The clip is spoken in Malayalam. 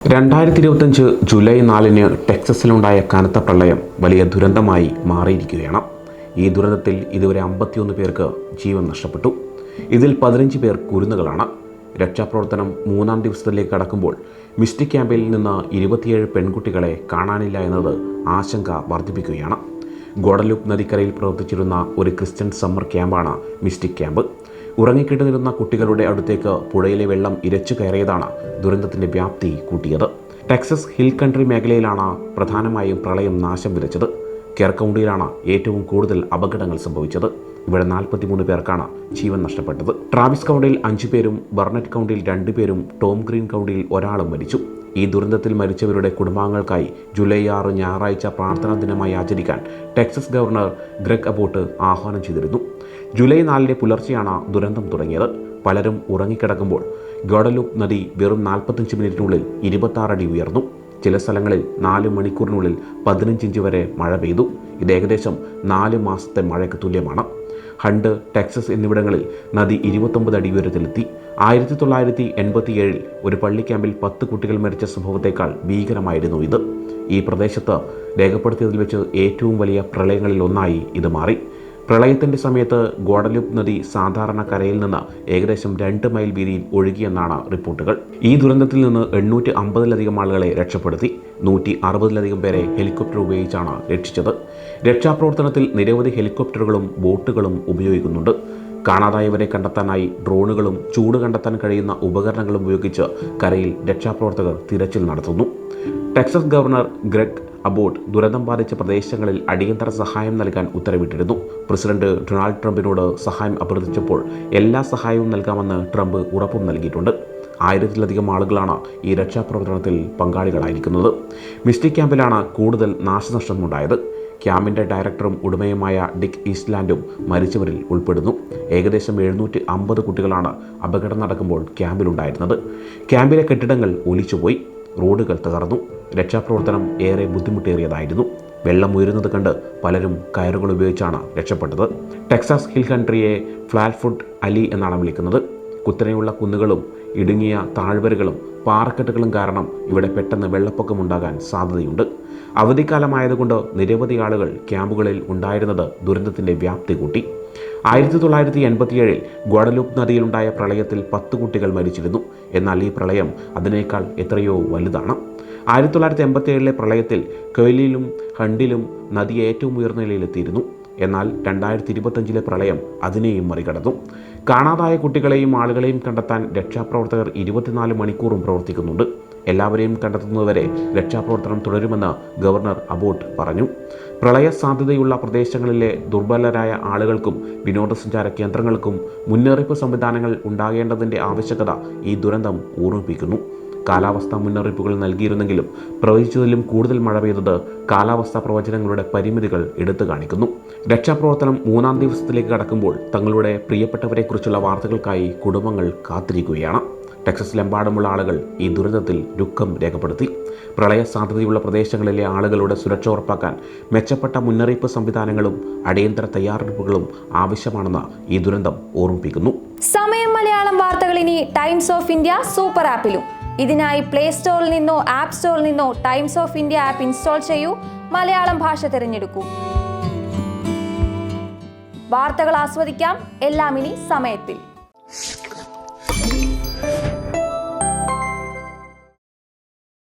2025 ജൂലൈ 4 ടെക്സസിലുണ്ടായ കനത്ത പ്രളയം വലിയ ദുരന്തമായി മാറിയിരിക്കുകയാണ്. ഈ ദുരന്തത്തിൽ ഇതുവരെ 51 പേർക്ക് ജീവൻ നഷ്ടപ്പെട്ടു. ഇതിൽ 15 പേർ കുരുന്നുകളാണ്. രക്ഷാപ്രവർത്തനം 3-ാം ദിവസത്തിലേക്ക് കടക്കുമ്പോൾ മിസ്റ്റിക് ക്യാമ്പിൽ നിന്ന് 27 പെൺകുട്ടികളെ കാണാനില്ല എന്നത് ആശങ്ക വർദ്ധിപ്പിക്കുകയാണ്. ഗോഡലൂപ്പ് നദിക്കരയിൽ പ്രവർത്തിച്ചിരുന്ന ഒരു ക്രിസ്ത്യൻ സമ്മർ ക്യാമ്പാണ് മിസ്റ്റിക് ക്യാമ്പ്. ഉറങ്ങിക്കിടന്നിരുന്ന കുട്ടികളുടെ അടുത്തേക്ക് പുഴയിലെ വെള്ളം ഇരച്ചു കയറിയതാണ് ദുരന്തത്തിൻ്റെ വ്യാപ്തി കൂട്ടിയത്. ടെക്സസ് ഹിൽ കൺട്രി മേഖലയിലാണ് പ്രധാനമായും പ്രളയം നാശം വിതച്ചത്. കെയർ കൗണ്ടിയിലാണ് ഏറ്റവും കൂടുതൽ അപകടങ്ങൾ സംഭവിച്ചത്. ഇവിടെ 43 പേർക്കാണ് ജീവൻ നഷ്ടപ്പെട്ടത്. ട്രാവിസ് കൗണ്ടിയിൽ 5 പേരും ബർണറ്റ് കൗണ്ടിയിൽ 2 പേരും ടോം ഗ്രീൻ കൗണ്ടിയിൽ ഒരാളും മരിച്ചു. ഈ ദുരന്തത്തിൽ മരിച്ചവരുടെ കുടുംബാംഗങ്ങൾക്കായി ജൂലൈ 6 ഞായറാഴ്ച പ്രാർത്ഥനാ ദിനമായി ആചരിക്കാൻ ടെക്സസ് ഗവർണർ ഗ്രെഗ് അബോട്ട് ആഹ്വാനം ചെയ്തിരുന്നു. ജൂലൈ 4 പുലർച്ചെയാണ് ദുരന്തം തുടങ്ങിയത്. പലരും ഉറങ്ങിക്കിടക്കുമ്പോൾ ഗോഡലൂപ്പ് നദി വെറും 45 മിനിറ്റിനുള്ളിൽ 26 അടി ഉയർന്നു. ചില സ്ഥലങ്ങളിൽ 4 മണിക്കൂറിനുള്ളിൽ 15 ഇഞ്ച് വരെ മഴ പെയ്തു. ഇത് ഏകദേശം 4 മാസത്തെ മഴയ്ക്ക് തുല്യമാണ്. ഹണ്ട്, ടെക്സസ് എന്നിവിടങ്ങളിൽ നദി 29 അടി ഉയരത്തിലെത്തി. 1987 ഒരു പള്ളി ക്യാമ്പിൽ 10 കുട്ടികൾ മരിച്ച സംഭവത്തേക്കാൾ ഭീകരമായിരുന്നു ഇത്. ഈ പ്രദേശത്ത് രേഖപ്പെടുത്തിയതിൽ വെച്ച് ഏറ്റവും വലിയ പ്രളയങ്ങളിൽ ഒന്നായി ഇത് മാറി. പ്രളയത്തിൻ്റെ സമയത്ത് ഗോഡലൂപ്പ് നദി സാധാരണ കരയിൽ നിന്ന് ഏകദേശം 2 മൈൽ വീതിയിൽ ഒഴുകിയെന്നാണ് റിപ്പോർട്ടുകൾ. ഈ ദുരന്തത്തിൽ നിന്ന് 850-ലധികം ആളുകളെ രക്ഷപ്പെടുത്തി. 160-ലധികം പേരെ ഹെലികോപ്റ്റർ ഉപയോഗിച്ചാണ് രക്ഷിച്ചത്. രക്ഷാപ്രവർത്തനത്തിൽ നിരവധി ഹെലികോപ്റ്ററുകളും ബോട്ടുകളും ഉപയോഗിക്കുന്നുണ്ട്. കാണാതായവരെ കണ്ടെത്താനായി ഡ്രോണുകളും ചൂട് കണ്ടെത്താൻ കഴിയുന്ന ഉപകരണങ്ങളും ഉപയോഗിച്ച് കരയിൽ രക്ഷാപ്രവർത്തകർ തിരച്ചിൽ നടത്തുന്നു. ടെക്സസ് ഗവർണർ ഗ്രെഗ് അബോട്ട് ദുരന്തം ബാധിച്ച പ്രദേശങ്ങളിൽ അടിയന്തര സഹായം നൽകാൻ ഉത്തരവിട്ടിരുന്നു. പ്രസിഡന്റ് ഡൊണാൾഡ് ട്രംപിനോട് സഹായം അഭ്യർത്ഥിച്ചപ്പോൾ എല്ലാ സഹായവും നൽകാമെന്ന് ട്രംപ് ഉറപ്പും നൽകിയിട്ടുണ്ട്. 1000-ലധികം ആളുകളാണ് ഈ രക്ഷാപ്രവർത്തനത്തിൽ പങ്കാളികളായിരിക്കുന്നത്. മിസ്റ്റിക് ക്യാമ്പിലാണ് കൂടുതൽ നാശനഷ്ടമുണ്ടായത്. ക്യാമ്പിൻ്റെ ഡയറക്ടറും ഉടമയുമായ ഡിക്ക് ഈസ്റ്റ്ലാൻഡും മരിച്ചവരിൽ ഉൾപ്പെടുന്നു. ഏകദേശം 750 കുട്ടികളാണ് അപകടം നടക്കുമ്പോൾ ക്യാമ്പിലുണ്ടായിരുന്നത്. ക്യാമ്പിലെ കെട്ടിടങ്ങൾ ഒലിച്ചുപോയി, റോഡുകൾ തകർന്നു. രക്ഷാപ്രവർത്തനം ഏറെ ബുദ്ധിമുട്ടേറിയതായിരുന്നു. വെള്ളം ഉയരുന്നത് കണ്ട് പലരും കയറുകൾ ഉപയോഗിച്ചാണ് രക്ഷപ്പെട്ടത്. ടെക്സാസ് ഹിൽ കൺട്രിയെ ഫ്ലാറ്റ്ഫുട്ട് അലി എന്നാണ് വിളിക്കുന്നത്. കുത്തനെയുള്ള കുന്നുകളും ഇടുങ്ങിയ താഴ്വരകളും പാറക്കെട്ടുകളും കാരണം ഇവിടെ പെട്ടെന്ന് വെള്ളപ്പൊക്കമുണ്ടാകാൻ സാധ്യതയുണ്ട്. അവധിക്കാലമായതുകൊണ്ട് നിരവധി ആളുകൾ ക്യാമ്പുകളിൽ ഉണ്ടായിരുന്നത് ദുരന്തത്തിൻ്റെ വ്യാപ്തി കൂട്ടി. 1987 ഗോഡലൂപ്പ് നദിയിലുണ്ടായ പ്രളയത്തിൽ 10 കുട്ടികൾ മരിച്ചിരുന്നു. എന്നാൽ ഈ പ്രളയം അതിനേക്കാൾ എത്രയോ വലുതാണ്. 1987 പ്രളയത്തിൽ കൊയ്ലിയിലും ഹണ്ടിലും നദി ഏറ്റവും ഉയർന്ന നിലയിലെത്തിയിരുന്നു. എന്നാൽ 2025 പ്രളയം അതിനെയും മറികടന്നു. കാണാതായ കുട്ടികളെയും ആളുകളെയും കണ്ടെത്താൻ രക്ഷാപ്രവർത്തകർ 24 മണിക്കൂറും പ്രവർത്തിക്കുന്നുണ്ട്. എല്ലാവരെയും കണ്ടെത്തുന്നതുവരെ രക്ഷാപ്രവർത്തനം തുടരുമെന്ന് ഗവർണർ അബോട്ട് പറഞ്ഞു. പ്രളയ സാധ്യതയുള്ള പ്രദേശങ്ങളിലെ ദുർബലരായ ആളുകൾക്കും വിനോദസഞ്ചാര കേന്ദ്രങ്ങൾക്കും മുന്നറിയിപ്പ് സംവിധാനങ്ങൾ ഉണ്ടാകേണ്ടതിൻ്റെ ആവശ്യകത ഈ ദുരന്തം ഓർമ്മിപ്പിക്കുന്നു. കാലാവസ്ഥാ മുന്നറിയിപ്പുകൾ നൽകിയിരുന്നെങ്കിലും പ്രവചിച്ചതിലും കൂടുതൽ മഴ പെയ്തത് കാലാവസ്ഥാ പ്രവചനങ്ങളുടെ പരിമിതികൾ എടുത്തു കാണിക്കുന്നു. രക്ഷാപ്രവർത്തനം 3-ാം ദിവസത്തിലേക്ക് കടക്കുമ്പോൾ തങ്ങളുടെ പ്രിയപ്പെട്ടവരെക്കുറിച്ചുള്ള വാർത്തകൾക്കായി കുടുംബങ്ങൾ കാത്തിരിക്കുകയാണ്. ടെക്സസിലെമ്പാടുമുള്ള ആളുകൾ ഈ ദുരന്തത്തിൽ ദുഃഖം രേഖപ്പെടുത്തി. പ്രളയ സാധ്യതയുള്ള പ്രദേശങ്ങളിലെ ആളുകളുടെ സുരക്ഷ ഉറപ്പാക്കാൻ മെച്ചപ്പെട്ട മുന്നറിയിപ്പ് സംവിധാനങ്ങളും അടിയന്തര തയ്യാറെടുപ്പുകളും ആവശ്യമാണെന്ന് ഈ ദുരന്തം ഓർമ്മിപ്പിക്കുന്നു. സമയം മലയാളം വാർത്തകൾ ഇനി ടൈംസ് ഓഫ് ഇന്ത്യ സൂപ്പർ ആപ്പിലും. ഇതിനായി പ്ലേ സ്റ്റോറിൽ നിന്നോ ആപ്പ് സ്റ്റോറിൽ നിന്നോ times of India app install ചെയ്യൂ. മലയാളം ഭാഷ തിരഞ്ഞെടുക്കൂ. വാർത്തകൾ ആസ്വദിക്കാം. എല്ലാം ഇനി സമയത്തിൽ.